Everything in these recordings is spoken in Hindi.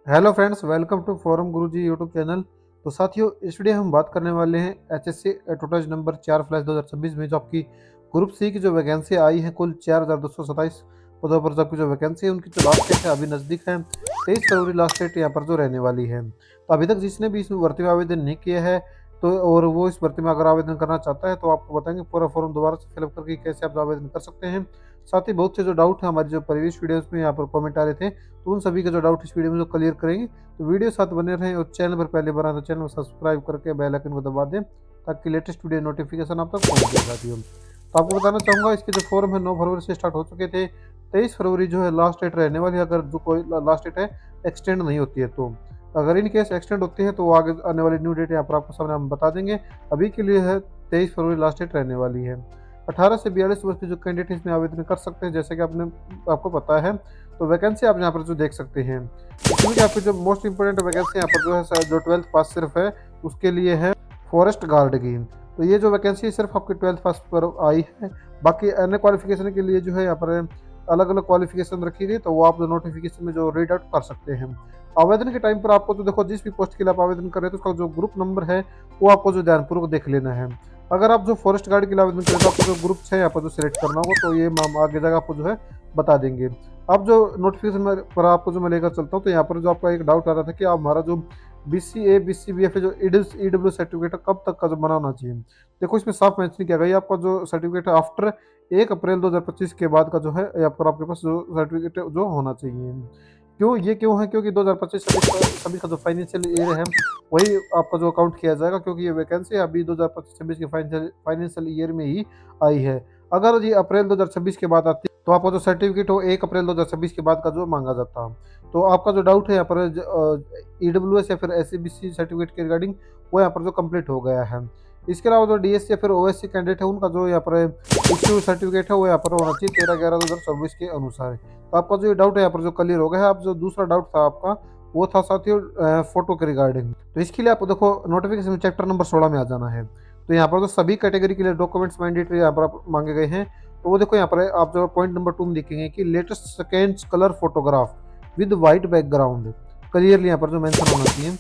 Hello friends, welcome to forum Guruji YouTube channel. तो साथियों, इस वीडियो हम बात करने वाले हैं एचएससी एटोटच नंबर 4/2026 में जो आपकी ग्रुप सी की जो वैकेंसी आई है, कुल 4227 पदों पर जो आपकी जो वैकेंसी है उनकी जो लास्ट डेट है अभी नज़दीक है। 23 फरवरी लास्ट डेट यहाँ पर जो रहने वाली है। तो अभी तक जिसने भी इस भर्ती में आवेदन नहीं किया है तो और वो इस भर्ती में अगर आवेदन करना चाहता है तो आपको बताएंगे पूरा फॉर्म दोबारा से फिलअप करके कैसे आप आवेदन कर सकते हैं। साथ ही बहुत से जो डाउट है हमारी जो प्रीवियस वीडियोस में यहाँ पर कमेंट आ रहे थे, तो उन सभी के जो डाउट इस वीडियो में जो क्लियर करेंगे। तो वीडियो साथ बने रहें और चैनल पर पहले बना तो चैनल को सब्सक्राइब करके बेल आइकन को दबा दें ताकि लेटेस्ट वीडियो नोटिफिकेशन आप तक पहुंच जाए साथियों। तो आपको बताना चाहूँगा, इसके जो फॉर्म है 9 फरवरी से स्टार्ट हो चुके थे। 23 फरवरी जो है लास्ट डेट रहने वाली है, अगर जो कोई लास्ट डेट है एक्सटेंड नहीं होती है तो। अगर इन केस एक्सटेंड होती है तो वो आगे आने वाली न्यू डेट यहाँ पर आपको सामने हम बता देंगे। अभी के लिए है 23 फरवरी लास्ट डेट रहने वाली है। 18 से 42 वर्ष के जो कैंडिडेट इसमें आवेदन कर सकते हैं, जैसे कि आपको पता है। तो वैकेंसी आप यहाँ पर जो देख सकते हैं, इसमें कि आपकी जो मोस्ट इंपोर्टेंट वैकेंसी यहाँ पर जो है जो 12th पास सिर्फ है उसके लिए है फॉरेस्ट गार्ड की। तो ये जो वैकेंसी सिर्फ आपकी 12th पास पर आई है। बाकी अन्य क्वालिफिकेशन के लिए जो है यहाँ पर अलग अलग क्वालिफिकेशन रखी गई, तो वो आप जो नोटिफिकेशन में जो रीड आउट कर सकते हैं। आवेदन के टाइम पर आपको तो देखो, जिस भी पोस्ट के लिए आप आवेदन कर रहे हैं तो उसका जो ग्रुप नंबर है वो आपको जो ध्यानपूर्वक देख लेना है। अगर आप जो फॉरेस्ट गार्ड के लिए आवेदन करें तो आपको जो ग्रुप है यहाँ पर जो सिलेक्ट करना होगा, तो ये हम आगे जगह आपको जो है बता देंगे। अब जो नोटिफिकेशन पर आपको जो मैं लेकर चलता हूँ, तो यहाँ पर जो आपका एक डाउट आ रहा था कि आप हमारा जो BCA BCBF जो EW सर्टिफिकेट है कब तक का जो बना होना चाहिए। देखो, इसमें साफ मेंशन किया गया है आपका जो सर्टिफिकेट है आफ्टर 1 अप्रैल 2025 के बाद का जो है यहाँ पर आपके पास जो सर्टिफिकेट जो होना चाहिए। क्यों है, क्योंकि 2025-26 का जो फाइनेंशियल ईयर है वही आपका जो अकाउंट किया जाएगा, क्योंकि ये वैकेंसी अभी 2025-26 के फाइनेंशियल ईयर में ही आई है। अगर ये अप्रैल 2026 के बाद आती तो आपका जो सर्टिफिकेट हो 1 अप्रैल 2026 के बाद का जो मांगा जाता। तो आपका जो डाउट है यहाँ पर EWS या फिर SCBC सर्टिफिकेट के रिगार्डिंग, वो यहाँ पर जो कंप्लीट हो गया है। इसके अलावा जो DSC या फिर OSC कैंडिडेट है उनका जो यहाँ पर इश्यू सर्टिफिकेट है वो यहाँ पर होना चाहिए 13/11/2024 के अनुसार। तो आपका जो ये डाउट है यहाँ पर जो क्लियर हो गया है। अब जो दूसरा डाउट था आपका वो था साथियों फोटो के रिगार्डिंग। तो इसके लिए आप देखो नोटिफिकेशन में चैप्टर नंबर 16 में आ जाना है। तो यहाँ पर जो सभी कैटेगरी के लिए डॉक्यूमेंट्स मैंडेटरी यहाँ पर आप मांगे गए हैं। तो वो देखो यहाँ पर आप जो पॉइंट नंबर 2 में देखेंगे कि latest second colour photograph with white background, clearly यहाँ पर जो मेंशन होना चाहिए।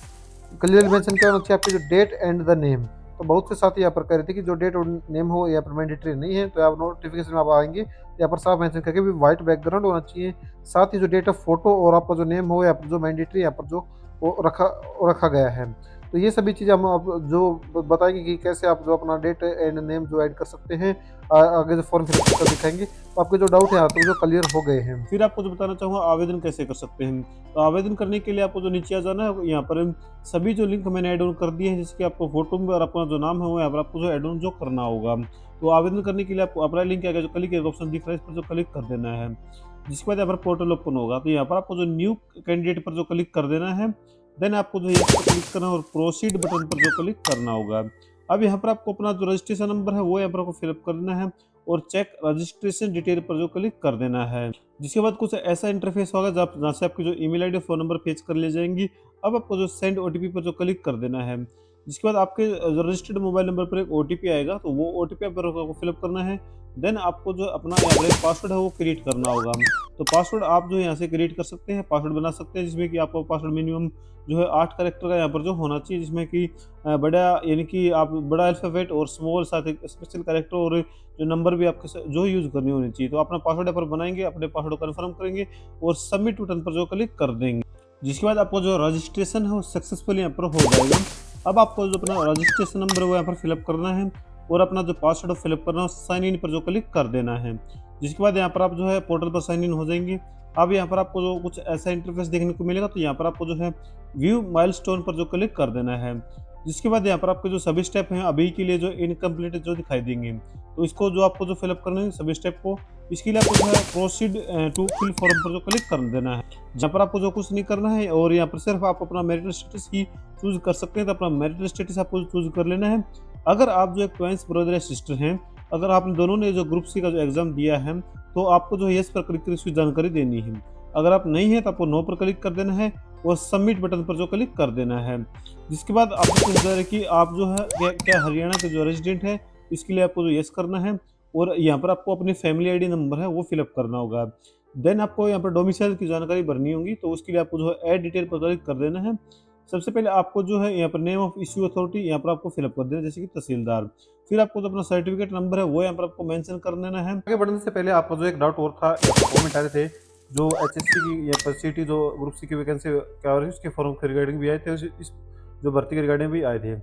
क्लियरली मेंशन क्या होना चाहिए, आपकी जो डेट एंड द नेम। तो बहुत से साथी यहाँ पर कह रहे थे कि जो डेट और नेम हो यहाँ पर मैंडेटरी नहीं है, तो आप नोटिफिकेशन में आप आएंगे यहाँ पर साफ मेंशन करके भी वाइट बैकग्राउंड होना चाहिए। साथ ही जो डेट ऑफ फोटो और आपका जो नेम हो यहाँ पर जो मैंडेटरी यहाँ पर जो वो रखा गया है। तो ये सभी चीज़ें हम आप जो बताएंगे कि कैसे आप जो अपना डेट एंड नेम जो ऐड कर सकते हैं। आगे जो फॉर्म फिल कर दिखाएंगे, तो आपके जो डाउट है तो जो क्लियर हो गए हैं। फिर आपको जो बताना चाहूँगा आवेदन कैसे कर सकते हैं। तो आवेदन करने के लिए आपको जो नीचे आ जाना है, यहाँ पर सभी जो लिंक मैंने ऐड ऑन कर दिए हैं, जिसके आपको फोटो में और अपना जो नाम है वो यहाँ पर आपको जो ऐड ऑन जो करना होगा। तो आवेदन करने के लिए आपको अप्लाई लिंक आगे जो क्लिक ऑप्शन दिख रहा है, इस पर जो क्लिक कर देना है। जिसके बाद यहाँ पर पोर्टल ओपन होगा, तो यहाँ पर आपको जो न्यू कैंडिडेट पर जो क्लिक कर देना है। देन आपको जो यस पर क्लिक करना है और प्रोसीड बटन पर जो क्लिक करना होगा। अब यहाँ पर आपको अपना जो रजिस्ट्रेशन नंबर है वो यहाँ पर आपको फिलअप कर देना है और चेक रजिस्ट्रेशन डिटेल पर जो क्लिक कर देना है। जिसके बाद कुछ ऐसा इंटरफेस होगा जहाँ से आपकी जो email ID phone number fetch कर ले जाएंगी। अब आपको जो सेंड OTP पर जो क्लिक कर देना है। जिसके बाद आपके जो रजिस्टर्ड मोबाइल नंबर पर एक OTP आएगा, तो वो OTP पर आपको फिलअप करना है। देन आपको जो अपना एवरेज पासवर्ड है वो क्रिएट करना होगा। तो पासवर्ड आप जो यहाँ से क्रिएट कर सकते हैं, पासवर्ड बना सकते हैं, जिसमें कि आपका पासवर्ड मिनिमम जो है 8 कैरेक्टर का यहाँ पर जो होना चाहिए, जिसमें कि बड़ा यानी कि आप बड़ा अल्फ़ाबेट और स्मॉल साथ एक स्पेशल कैरेक्टर और जो नंबर भी आपके जो यूज़ करनी होनी चाहिए। तो अपना पासवर्ड यहाँ पर बनाएंगे, अपने पासवर्ड को कन्फर्म करेंगे और सबमिट बटन पर जो क्लिक कर देंगे। जिसके बाद आपको जो रजिस्ट्रेशन है वो सक्सेसफुली यहाँ पर हो जाएगा। अब आपको जो अपना रजिस्ट्रेशन नंबर है वो यहाँ पर फिलअप करना है और अपना जो पासवर्ड फिलअप करना है, साइन इन पर जो क्लिक कर देना है। जिसके बाद यहाँ पर आप जो है पोर्टल पर साइन इन हो जाएंगे। अब यहाँ पर आपको जो कुछ ऐसा इंटरफेस देखने को मिलेगा, तो यहाँ पर आपको जो है व्यू माइलस्टोन पर जो क्लिक कर देना है। जिसके बाद यहाँ पर आपके जो सभी स्टेप हैं अभी के लिए जो इनकम्प्लीट जो दिखाई देंगे, तो इसको जो आपको जो फिलअप करना है सभी स्टेप को, इसके लिए आपको जो है प्रोसीड टू फिल फॉर्म पर जो क्लिक कर देना है। जहाँ पर आपको जो कुछ नहीं करना है और यहाँ पर सिर्फ आप अपना मैरिटल स्टेटस ही चूज कर सकते हैं। तो अपना मैरिटल स्टेटस आपको चूज कर लेना है। अगर आप जो एक ट्वाइंस ब्रदर या सिस्टर हैं, अगर आपने दोनों ने जो ग्रुप सी का जो एग्जाम दिया है, तो आपको जो यस पर क्लिक कर इसकी जानकारी देनी है। अगर आप नहीं है तो आपको नो पर क्लिक कर देना है और सबमिट बटन पर जो क्लिक कर देना है। जिसके बाद आपको पूछा है कि आप जो है क्या हरियाणा के जो रेजिडेंट है, इसके लिए आपको जो यस करना है और यहाँ पर आपको अपनी फैमिली ID नंबर है वो फिलअप करना होगा। देन आपको यहाँ पर डोमिसाइल की जानकारी भरनी होगी, तो उसके लिए आपको जो है ऐड डिटेल पर क्लिक कर देना है। सबसे पहले आपको जो है यहाँ पर नेम ऑफ इश्यू अथॉरिटी यहाँ पर आपको फिलअप कर देना है, जैसे कि तहसीलदार। फिर आपको जो अपना सर्टिफिकेट नंबर है वो यहाँ पर आपको मेंशन कर देना है। आगे बढ़ने से पहले आपको जो एक डाउट और था, कमेंट आ रहे थे, जो एचएससी की या पर सीटी जो ग्रुप सी की वैकेंसी क्या हो रही है उसके फॉर्म के रिगार्डिंग भी आए थे, इस जो भर्ती के रिगार्डिंग भी आए थे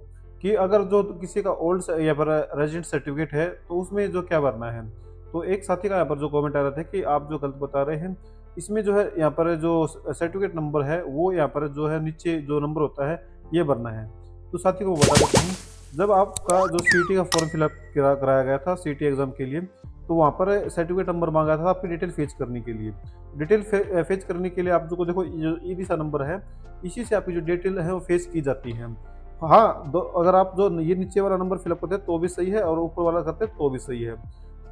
कि अगर जो किसी का ओल्ड या पर रेजिडेंट सर्टिफिकेट है तो उसमें जो क्या भरना है। तो एक साथी का यहाँ पर जो कमेंट आ रहा था कि आप जो गलत बता रहे हैं, इसमें जो है यहाँ पर जो सर्टिफिकेट नंबर है वो यहाँ पर जो है नीचे जो नंबर होता है ये भरना है। तो साथी को बता देता हूँ, जब आपका जो सीटी का फॉर्म फिलअप कराया गया था सीटी एग्जाम के लिए, तो वहाँ पर सर्टिफिकेट नंबर मांगा था आपकी डिटेल फेच करने के लिए। डिटेल फेच करने के लिए आप जो देखो जो ई दिशा नंबर है, इसी से आपकी जो डिटेल है वो फेच की जाती है। हाँ, अगर आप जो ये नीचे वाला नंबर फिलअप करते हैं तो भी सही है और ऊपर वाला करते हैं तो भी सही है।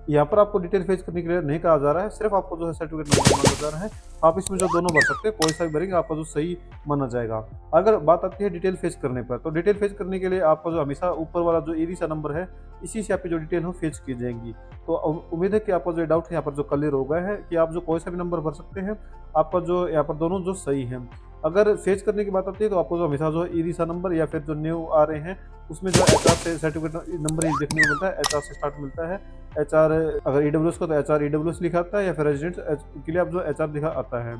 यहाँ पर आपको डिटेल फेच करने के लिए नहीं कहा जा रहा है, सिर्फ आपको जो है सर्टिफिकेट नंबर मांगा जा रहा है। आप इसमें जो दोनों भर सकते हैं, कोई सा भी भरेंगे आपका जो सही माना जाएगा। अगर बात आती है डिटेल फेच करने पर, तो डिटेल फेच करने के लिए आपका जो हमेशा ऊपर वाला जो ई दिशा नंबर है, इसी से आपकी जो डिटेल हो फेच की जाएंगी। तो उम्मीद है कि आपका जो डाउट है यहाँ पर जो क्लियर हो गया है कि आप जो कोई सा भी नंबर भर सकते हैं, आपका जो यहाँ पर दोनों जो सही है। अगर फेच करने की बात आती है तो आपको जो हमेशा जो ई दिशा नंबर या फिर जो न्यू आ रहे हैं उसमें जो एचआर से सर्टिफिकेट नंबर ही देखने को मिलता है, एचआर से स्टार्ट मिलता है। एचआर अगर ईडब्ल्यूएस को तो एचआर ईडब्ल्यूएस लिखा आता है, या फिर रेजिडेंट के लिए आप जो एचआर लिखा आता है।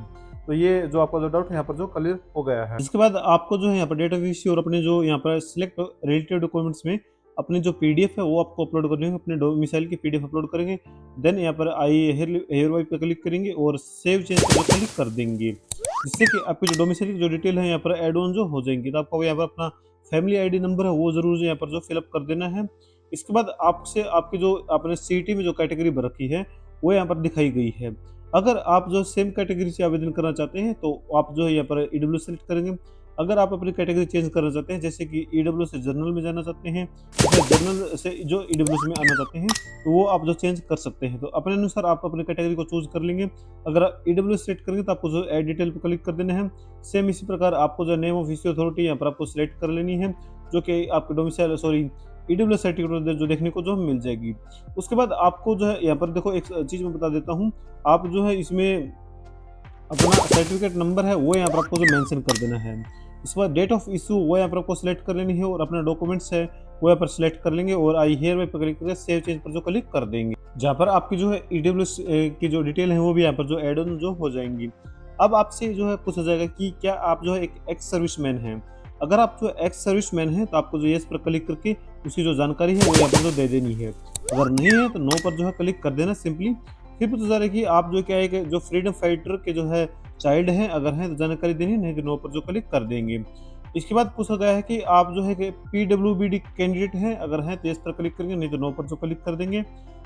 तो ये जो आपका जो डाउट है यहाँ पर जो क्लियर हो गया है। इसके बाद आपको जो है यहाँ पर डेट ऑफ इश्यू और अपने जो यहाँ पर सिलेक्ट रिलेटेड डॉक्यूमेंट्स में अपनी जो पीडीएफ है वो आपको अपलोड करनी है, अपने डोमिसाइल की पीडीएफ अपलोड करेंगे। देन यहाँ पर आई हेयर वाइप पे क्लिक करेंगे और सेव चेंज पर क्लिक कर देंगे, जिससे कि आपकी जो डोमिसाइल की जो डिटेल है यहाँ पर एड ऑन जो हो जाएंगी। तो आपको यहाँ पर अपना फैमिली आईडी नंबर है वो जरूर यहाँ पर जो फिलअप कर देना है। इसके बाद आपसे आपकी जो आपने सीटी में जो कैटेगरी भर रखी है वो यहाँ पर दिखाई गई है। अगर आप जो सेम कैटेगरी से आवेदन करना चाहते हैं तो आप जो है यहाँ पर ईडब्ल्यू सेलेक्ट करेंगे। अगर आप अपनी कैटेगरी चेंज करना चाहते हैं, जैसे कि ईडब्ल्यू से जनरल में जाना चाहते हैं या फिर जनरल से जो ईडब्ल्यू में आना चाहते हैं, तो वो आप जो चेंज कर सकते हैं। तो अपने अनुसार आप अपनी कैटेगरी को चूज कर लेंगे। अगर आप ईडब्ल्यू सेलेक्ट करेंगे तो आपको जो एड डिटेल पर क्लिक कर देना है। सेम इसी प्रकार आपको जो नेम ऑफ इश्यू अथॉरिटी यहाँ पर आपको सिलेक्ट कर लेनी है, जो कि आपके डोमिसाइल ईडब्ल्यू सर्टिफिकेट जो देखने को जो मिल जाएगी। उसके बाद आपको जो है यहाँ पर देखो एक चीज़ मैं बता देता हूँ, आप जो है इसमें अपना सर्टिफिकेट नंबर है वो यहाँ पर आपको जो मेंशन कर देना है। इसके बाद डेट ऑफ इशू वो यहाँ पर आपको सिलेक्ट कर लेनी है और अपना डॉक्यूमेंट्स है वो यहाँ पर सिलेक्ट कर लेंगे और आई हियर पे क्लिक करके सेव चेंज पर जो क्लिक कर देंगे, जहाँ पर आपकी जो है ईडब्ल्यू की जो डिटेल है वो भी यहाँ पर जो एड ऑन जो हो जाएंगी। अब आपसे जो है पूछा जाएगा कि क्या आप जो है एक एक्स सर्विसमैन हैं। अगर आप जो एक्स सर्विसमैन हैं तो आपको जो यस पर क्लिक करके उसकी जो जानकारी है वो यहाँ पर जो दे देनी है। अगर नहीं है तो नो पर जो है क्लिक कर देना सिंपली। फिर पूछा जा रहा है कि आप जो क्या है कि जो फ्रीडम फाइटर के जो है चाइल्ड हैं, अगर हैं तो जानकारी देनी, नहीं तो नो पर जो क्लिक कर देंगे। इसके बाद पूछा गया है कि आप जो है कि पीडब्ल्यूबीडी कैंडिडेट हैं, अगर हैं तो यस पर क्लिक करेंगे, नहीं तो नो पर जो क्लिक कर देंगे।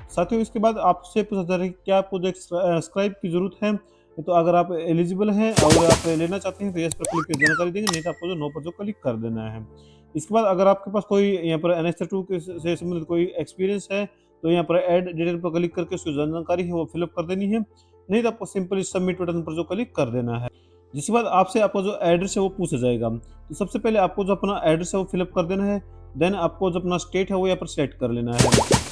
साथियों इसके बाद आपसे पूछा जा रहा है कि क्या आपको जो स्क्राइब की जरूरत है, तो अगर आप एलिजिबल हैं और आप लेना चाहते हैं तो यस पर क्लिक कर जानकारी देंगे, नहीं तो आपको जो नो पर जो क्लिक कर देना है। इसके बाद अगर आपके पास कोई यहाँ पर एनेक्स 2 से संबंधित कोई एक्सपीरियंस है तो यहाँ पर ऐड डिटेल पर क्लिक करके उसकी जानकारी है वो फिलअप कर देनी है, नहीं तो आपको सिंपली सबमिट बटन पर जो क्लिक कर देना है। जिसके बाद आपसे आपका जो एड्रेस है वो पूछा जाएगा। तो सबसे पहले आपको जो अपना एड्रेस है वो फिलअप कर देना है। देन आपको जो अपना स्टेट है वो यहाँ पर सिलेक्ट कर लेना है।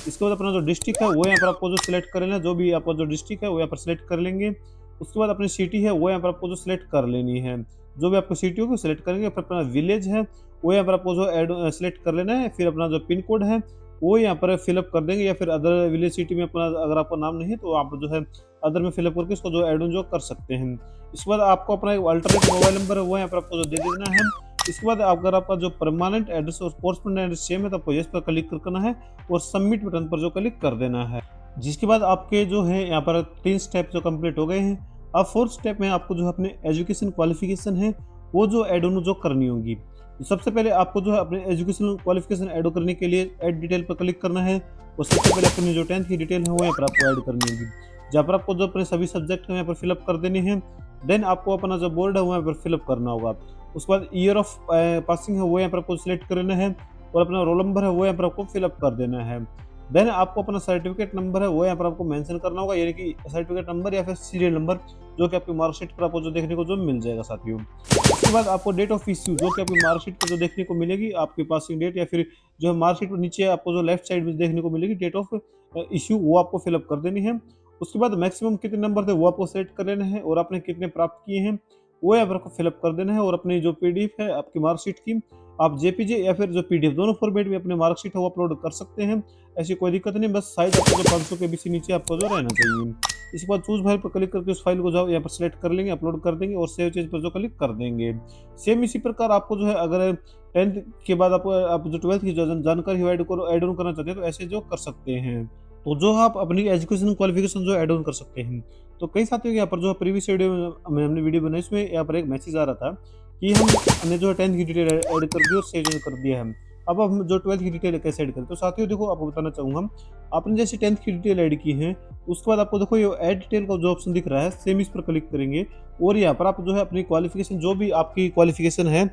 इसके बाद अपना जो डिस्ट्रिक्ट है वो यहाँ पर आपको जो सिलेक्ट कर लेना है, जो भी आपका जो डिस्ट्रिक्ट है वो यहाँ पर सिलेक्ट कर लेंगे। उसके बाद अपनी सिटी है वो यहाँ पर आपको जो सिलेक्ट कर लेनी है, जो भी आपको सिटी होगी सिलेक्ट करेंगे। फिर अपना विलेज है वो यहाँ पर आपको जो एड सिलेक्ट कर लेना है। फिर अपना जो पिन कोड है वो यहाँ पर फिलअप कर देंगे, या फिर अदर विलेज सिटी में अपना अगर आपका नाम नहीं है तो आप जो है अदर में फिलअप करके इसको जो एड ऑन जो कर सकते हैं। इसके बाद आपको अपना एक अल्टरनेट मोबाइल नंबर है वो यहाँ पर आपको जो दे देना है। इसके बाद अगर आपका जो परमानेंट एड्रेस और कोरस्पोंडेंट एड्रेस सेम है तो आपको यस पर क्लिक करना है और सबमिट बटन पर जो क्लिक कर देना है। जिसके बाद आपके जो है यहाँ पर 3 स्टेप जो कंप्लीट हो गए हैं। अब 4th स्टेप में आपको जो है अपने एजुकेशन क्वालिफिकेशन है वो जो एड ऑन जो करनी होगी। तो सबसे पहले आपको जो है अपने एजुकेशनल क्वालिफिकेशन ऐड करने के लिए ऐड डिटेल पर क्लिक करना है और सबसे पहले अपनी जो 10th की डिटेल है वो यहाँ पर आपको ऐड करनी होगी, जहाँ पर आपको जो अपने सभी सब्जेक्ट हैं यहाँ पर फिलअप कर देने हैं। देन आपको अपना जो बोर्ड है वो यहाँ पर फिलअप करना होगा। उसके बाद ईयर ऑफ पासिंग है वो यहाँ पर आपको सिलेक्ट कर लेना है और अपना रोल नंबर है वो यहाँ पर आपको फिलअप कर देना है। देन आपको अपना सर्टिफिकेट नंबर है वो यहाँ पर आपको मेंशन करना होगा, यानी कि सर्टिफिकेट नंबर या फिर सीरियल नंबर, जो कि आपकी मार्कशीट पर आपको जो देखने को जो मिल जाएगा साथियों। उसके बाद आपको डेट ऑफ इश्यू जो कि आपकी मार्कशीट पर जो देखने को मिलेगी, आपकी पासिंग डेट, या फिर जो है मार्कशीट पर नीचे आपको जो लेफ्ट साइड में देखने को मिलेगी डेट ऑफ इश्यू, वो आपको फिलअप कर देनी है। उसके बाद मैक्सिमम कितने नंबर थे वो आपको सेलेक्ट कर लेना है और आपने कितने प्राप्त किए हैं वो यहाँ पर आपको फिलअप कर देना है। और अपनी जो पीडीएफ है आपकी मार्कशीट की, आप जेपीजी या फिर जो पीडीएफ दोनों फॉर्मेट में अपनी मार्कशीट है वो अपलोड कर सकते हैं। ऐसी कोई दिक्कत नहीं, बस साइज आपको जो 500 के बी से नीचे आपको जो रहना चाहिए। इसके बाद चूज फाइल पर क्लिक करके उस फाइल को जो यहाँ पर सिलेक्ट कर लेंगे, अपलोड कर देंगे और सेव चेंज पर जो क्लिक कर देंगे। सेम इसी प्रकार आपको जो है अगर 10th के बाद आप जो 12th की जो जानकारी ऐड ऑन करना चाहते हैं तो ऐसे जो कर सकते हैं। तो जो आप अपनी एजुकेशन क्वालिफिकेशन जो ऐड ऑन कर सकते हैं। तो कई साथियों के यहाँ पर जो प्रीवियस वीडियो में हमने वीडियो बनाई उसमें यहाँ पर एक मैसेज आ रहा था कि हमने जो 10th की डिटेल ऐड कर दी और सेव कर दिया है। अब हम जो 12th की डिटेल कैसे ऐड करें, तो साथियों देखो आपको बताना चाहूँगा, आपने जैसे 10th की डिटेल ऐड की है उसके बाद आपको देखो ये ऐड डिटेल का जो ऑप्शन दिख रहा है सेम इस पर क्लिक करेंगे और यहाँ पर आप जो है अपनी क्वालिफिकेशन जो भी आपकी क्वालिफिकेशन है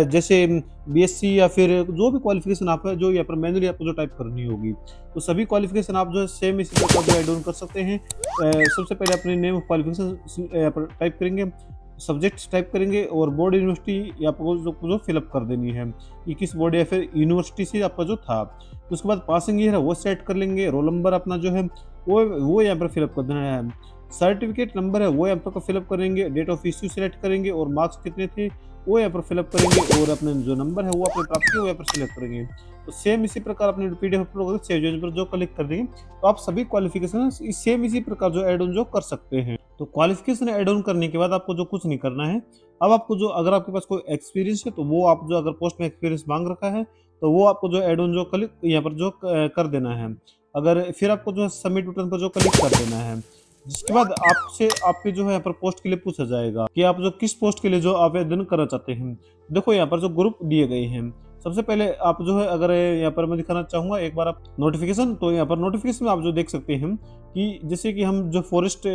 जैसे बीएससी या फिर जो भी क्वालिफिकेशन आप है जो यहाँ पर मैनुअली आपको जो टाइप करनी होगी, तो सभी क्वालिफिकेशन आप जो है सेम इसी प्रकार जो ऐड ऑन कर सकते हैं। सबसे पहले अपने नेम ऑफ क्वालिफिकेशन यहाँ पर टाइप करेंगे, सब्जेक्ट्स टाइप करेंगे और बोर्ड यूनिवर्सिटी आपको जो फिलअप कर देनी है कि किस बोर्ड या फिर यूनिवर्सिटी से आपका जो था। तो उसके बाद पासिंग ईयर है वो सेट कर लेंगे, रोल नंबर अपना जो है वो यहाँ पर फिलअप कर देना है, सर्टिफिकेट नंबर है वो यहाँ पर फिलअप करेंगे, डेट ऑफ इश्यू सेलेक्ट करेंगे और मार्क्स कितने थे वो यहाँ पर फिलअप करेंगे और अपने जो नंबर है वो आपने प्राप्त किया वो यहाँ पर सिलेक्ट करेंगे। तो सेम इसी प्रकार अपने पीडीएफ अपलोड करके सेव चेंज पर जो क्लिक कर देंगे तो आप सभी क्वालिफिकेशन सेम इसी प्रकार जो ऐड ऑन जो कर सकते हैं। तो क्वालिफिकेशन ऐड ऑन करने के बाद आपको जो कुछ नहीं करना है, अब आपको जो अगर आपके पास कोई एक्सपीरियंस है तो वो आप जो अगर पोस्ट में एक्सपीरियंस मांग रखा है तो वो आपको जो ऐड ऑन जो क्लिक यहाँ पर जो कर देना है। अगर फिर आपको जो सबमिट बटन पर जो क्लिक कर देना है, जिसके बाद आपसे आपके जो है यहाँ पर पोस्ट के लिए पूछा जाएगा कि आप जो किस पोस्ट के लिए जो आवेदन करना चाहते हैं। देखो यहाँ पर जो ग्रुप दिए गए हैं, सबसे पहले आप जो है अगर यहाँ पर मैं दिखाना चाहूँगा एक बार आप नोटिफिकेशन, तो यहाँ पर नोटिफिकेशन में आप जो देख सकते हैं कि जैसे कि हम जो फॉरेस्ट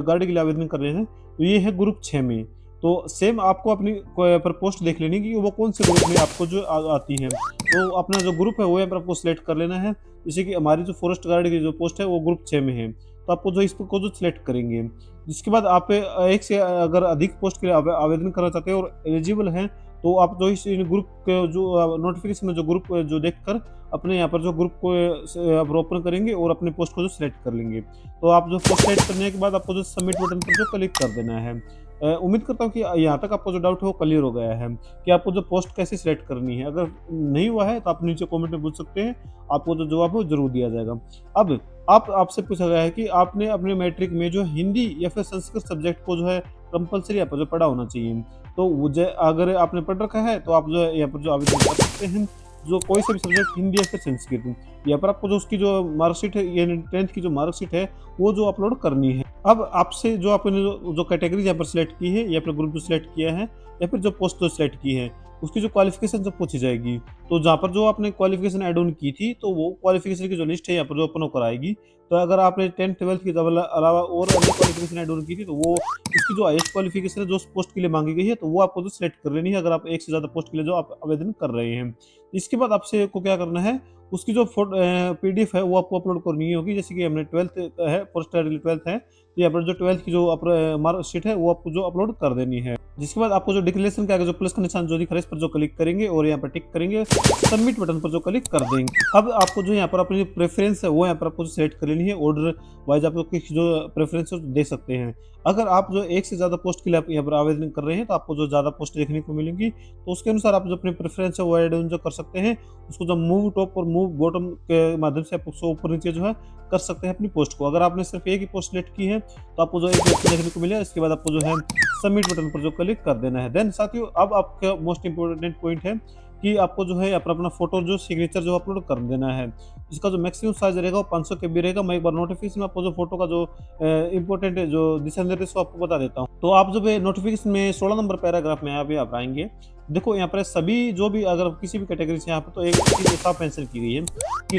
गार्ड के लिए आवेदन कर रहे हैं तो ये है ग्रुप 6 में। तो सेम आपको अपनी यहाँ पर पोस्ट देख लेनी कि वो कौन से ग्रुप में आपको जो आती है, तो अपना जो ग्रुप है वो यहाँ पर आपको सिलेक्ट कर लेना है। जैसे कि हमारी जो फॉरेस्ट गार्ड की जो पोस्ट है वो ग्रुप 6 में है, तो आपको जो इसको जो सिलेक्ट करेंगे, जिसके बाद आप एक से अगर अधिक पोस्ट के लिए आवेदन करना चाहते हैं और एलिजिबल हैं तो आप जो इस ग्रुप के जो नोटिफिकेशन में जो ग्रुप जो देखकर अपने यहाँ पर जो ग्रुप को आप ओपन करेंगे और अपने पोस्ट को जो सिलेक्ट कर लेंगे। तो आप जो पोस्ट सिलेक्ट करने के बाद आपको जो सबमिट बटन पर जो क्लिक कर देना है। उम्मीद करता हूँ कि यहाँ तक आपको जो डाउट है वो क्लियर हो गया है कि आपको जो पोस्ट कैसे सिलेक्ट करनी है। अगर नहीं हुआ है तो आप नीचे कमेंट में पूछ सकते हैं, आपको जो जवाब है वो जरूर दिया जाएगा। अब आपसे पूछा गया है कि आपने अपने मैट्रिक में जो हिंदी या फिर संस्कृत सब्जेक्ट को जो है कंपलसरी यहाँ पर जो पढ़ा होना चाहिए, तो अगर आपने पढ़ रखा है तो आप जो है यहाँ पर जो आवेदन कर सकते हैं, जो कोई सा भी सब्जेक्ट हिंदी या फिर संस्कृत। यहाँ पर आपको जो उसकी जो मार्कशीट है यानी 10th की जो मार्कशीट है वो जो अपलोड करनी है। अब आपसे जो आपने जो कैटेगरी यहाँ पर सिलेक्ट की है या फिर ग्रुप जो सिलेक्ट किया है या फिर जो पोस्ट जो सिलेक्ट की है उसकी जो क्वालिफिकेशन जो पूछी जाएगी, तो जहाँ पर जो आपने क्वालिफिकेशन ऐड ऑन की थी तो वो क्वालिफिकेशन की जो लिस्ट है यहाँ पर जो ओपन होकर आएगी। तो अगर आपने 10th 12th के अलावा और अन्य क्वालिफिकेशन ऐड ऑन की थी तो वो उसकी जो हाईएस्ट क्वालिफिकेशन है जो उस पोस्ट के लिए मांगी गई है तो वो आपको जो सिलेक्ट कर लेनी है, अगर आप एक से ज़्यादा पोस्ट के लिए जो आप आवेदन कर रहे हैं। इसके बाद आपसे को क्या करना है, उसकी जो पीडीएफ है वो आपको अपलोड करनी होगी। जैसे कि हमने 12th है, पोस्ट 12th है, तो यहाँ पर जो 12th की जो मार्कशीट है वो आपको जो अपलोड कर देनी है। जिसके बाद आपको जो डिक्लेरेशन के आगे जो प्लस का निशान जो दिख रहा है इस पर जो क्लिक करेंगे और यहाँ पर टिक करेंगे, सबमिट बटन पर जो क्लिक कर देंगे। अब आपको जो यहाँ पर अपनी प्रेफरेंस है वो यहाँ पर आपको सेलेक्ट कर लेनी है, ऑर्डर वाइज आप जो प्रेफरेंस है दे सकते हैं। अगर आप जो एक से ज़्यादा पोस्ट के लिए आप यहाँ पर आवेदन कर रहे हैं तो आपको जो ज़्यादा पोस्ट देखने को मिलेंगी, तो उसके अनुसार आप जो अपनी प्रेफरेंस है वो ऐड ऑन जो कर सकते हैं। उसको जो मूव टॉप और मूव बॉटम के माध्यम से आप उसको ऊपर नीचे जो है कर सकते हैं अपनी पोस्ट को। अगर आपने सिर्फ एक ही पोस्ट सेलेक्ट की है तो आपको जो एक ऑप्शन देखने को मिलेगा, इसके बाद आपको जो है सबमिट बटन पर जो क्लिक कर देना है। देन साथियों अब आपका मोस्ट इंपोर्टेंट पॉइंट है कि आपको जो है अपना फोटो जो सिग्नेचर जो अपलोड कर देना है। इसका जो मैक्सिमम साइज रहेगा वो 500 KB रहेगा। मैं एक बार नोटिफिकेशन में आपको जो फोटो का जो इंपॉर्टेंट जो दिशा निर्देश वो आपको बता देता हूँ। तो आप जब नोटिफिकेशन में 16 नंबर पैराग्राफ में अभी आप आएंगे, देखो यहाँ पर सभी जो भी अगर किसी भी कैटेगरी से यहाँ पर तो एक चीज साफ मेंशन की गई है कि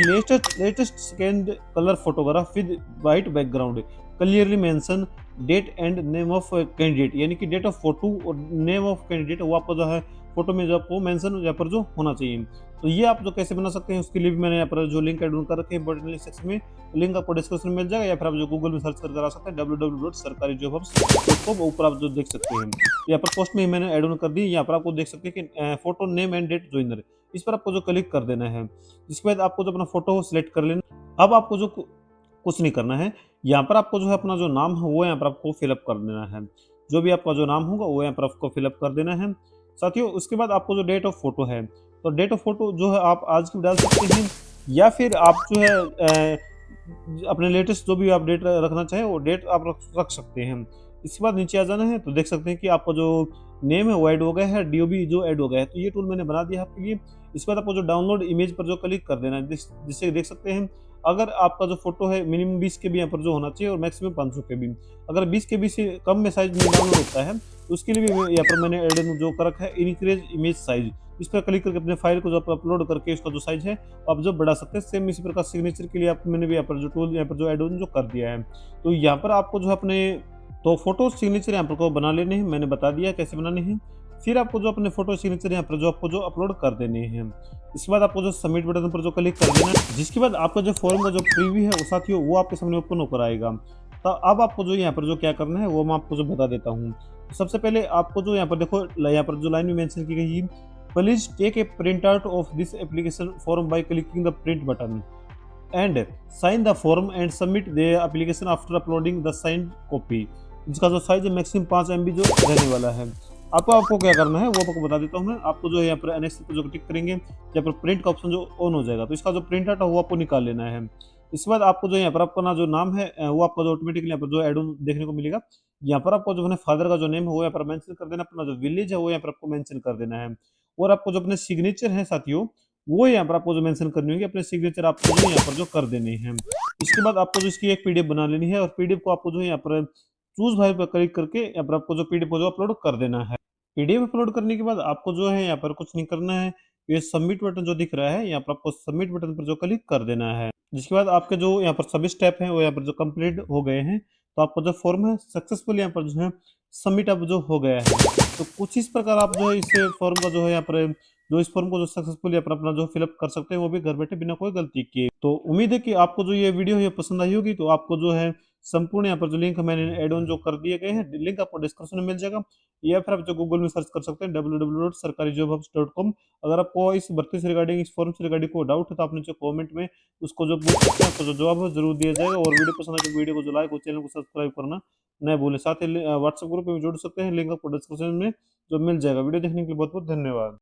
latest scanned colour photograph with white background clearly mention date and name of candidate, यानी कि डेट ऑफ फोटो और नेम ऑफ कैंडिडेट वो आपको जो है फोटो में जो आपको मेंशन यहाँ पर जो होना चाहिए। तो ये आप जो कैसे बना सकते हैं उसके लिए भी मैंने यहाँ पर जो लिंक ऐड कर रखे हैं इंपॉर्टेंट लिंक सेक्शन में, लिंक आपको डिस्क्रिप्शन में मिल जाएगा या फिर आप जो गूगल में सर्च करके आ सकते हैं www.sarkarijobhubs.com, ऊपर आप जो देख सकते हैं। यहाँ पर पोस्ट में ही मैंने ऐड ऑन कर दी, यहाँ पर आपको देख सकते हैं कि फोटो नेम एंड डेट जोइनर, इस पर आपको जो क्लिक कर देना है। जिसके बाद आपको जो अपना फोटो सिलेक्ट कर लेना। अब आपको जो कुछ नहीं करना है, यहाँ पर आपको जो है अपना जो नाम है वो यहाँ पर आपको फिलअप कर देना है। जो भी आपका जो नाम होगा वो यहाँ पर आपको फिलअप कर देना है। साथियों उसके बाद आपको जो डेट ऑफ फोटो है, तो डेट ऑफ फोटो जो है आप आज की भी डाल सकते हैं, या फिर आप जो है अपने लेटेस्ट जो भी आप डेट रखना चाहें वो डेट आप रख सकते हैं। इसके बाद नीचे आ जाना है तो देख सकते हैं कि आपका जो नेम है वो ऐड हो गया है, डीओबी जो ऐड हो गया है, तो ये टूल मैंने बना दिया है आपके लिए। इसके बाद आपको जो डाउनलोड इमेज पर जो क्लिक कर देना है, जिससे देख सकते हैं अगर आपका जो फोटो है मिनिमम 20 केबी यहाँ पर जो होना चाहिए और मैक्सिमम 500 केबी। अगर 20 केबी से कम में साइज में डाउनलोड होता है तो उसके लिए भी यहाँ पर मैंने ऐड जो कर रखा है इंक्रीज इमेज साइज। इस पर क्लिक करके अपने फाइल को जो अपलोड करके इसका जो साइज है आप जो बढ़ा सकते हैं। सेम इसी प्रकार सिग्नेचर के लिए आप मैंने भी यहाँ पर जो टूल यहाँ पर जो ऐड जो कर दिया है। तो यहाँ पर आपको जो है अपने तो फोटो सिग्नेचर यहाँ पर को बना लेने हैं, मैंने बता दिया कैसे बनाने हैं। फिर आपको जो अपने फोटो सिग्नेचर यहाँ पर जो आपको जो अपलोड कर देने हैं। इसके बाद आपको जो सबमिट बटन पर जो क्लिक कर देना है, जिसके बाद आपका जो फॉर्म का जो प्रीव्यू है वो साथियों वो आपके सामने ओपन होकर आएगा। तो अब आपको जो यहाँ पर जो क्या करना है वो मैं आपको जो बता देता हूँ। सबसे पहले आपको जो यहाँ पर देखो यहाँ पर जो लाइन में मेंशन की गई है, please take a print out of this application form by clicking the print button and sign the form and submit the application after uploading the signed copy. इसका जो साइज है मैक्सिमम 5 MB जो रहने वाला है। आपको क्या करना है वो आपको बता देता हूँ मैं। आपको जो है यहाँ पर एनेक्स पर जो टिक करेंगे यहाँ पर प्रिंट का ऑप्शन जो ऑन हो जाएगा, तो इसका जो प्रिंट आउट है वो आपको निकाल लेना है। इसके बाद आपको जो यहाँ पर आपका ना जो नाम है वो आपका जो ऑटोमेटिकली यहाँ पर जो एड ऑन देखने को मिलेगा। यहाँ पर आपको जो है फादर का जो नेम है वो यहाँ पर मेंशन कर देना, अपना जो विलेज है वो यहाँ पर आपको मेंशन कर देना है। और आपको जो अपने सिग्नेचर है साथियों वो यहाँ पर आपको जो मेंशन करनी होगी, अपने सिग्नेचर आपको जो यहाँ पर जो कर देने हैं। इसके बाद आपको जो इसकी एक पीडीएफ बना लेनी है और पीडीएफ को आपको जो है यहाँ पर चूज फाइल पर क्लिक करके यहाँ पर आपको जो पीडीएफ को जो अपलोड कर देना है। पीडीएफ अपलोड करने के बाद आपको जो है यहाँ पर कुछ नहीं करना है, ये सबमिट बटन जो दिख रहा है यहाँ पर आपको सबमिट बटन पर जो क्लिक कर देना है। जिसके बाद आपके जो यहाँ पर सभी स्टेप हैं वो यहाँ पर जो कंप्लीट हो गए हैं, तो आपका जो फॉर्म है सक्सेसफुल यहाँ पर जो है सबमिट अब जो हो गया है। तो कुछ इस प्रकार आप जो है इस फॉर्म का जो है यहाँ पर जो इस फॉर्म को जो सक्सेसफुल यहाँ पर अपना जो फिलअप कर सकते हैं वो भी घर बैठे बिना कोई गलती किए। तो उम्मीद है कि आपको जो ये वीडियो है पसंद आई होगी। तो आपको जो है संपूर्ण यहाँ पर जो लिंक मैंने एड ऑन जो कर दिए गए हैं, लिंक आपको डिस्क्रिप्शन में मिल जाएगा, या फिर आप जो गूगल में सर्च कर सकते हैं www.sarkarijobhubs.com। अगर आपको इस भर्ती से रिगार्डिंग इस फॉर्म से रिगार्डिंग को डाउट है तो आप नीचे कमेंट में उसको जो पूछ सकते हैं, आपको जो जवाब है जरूर दिया जाएगा। और वीडियो पसंद आए तो वीडियो को जो लाइक और चैनल को सब्सक्राइब करना न भूलें। साथ ही व्हाट्सएप ग्रुप में भी जुड़ सकते हैं, लिंक आपको डिस्क्रिप्शन में जो मिल जाएगा। वीडियो देखने के लिए बहुत बहुत धन्यवाद।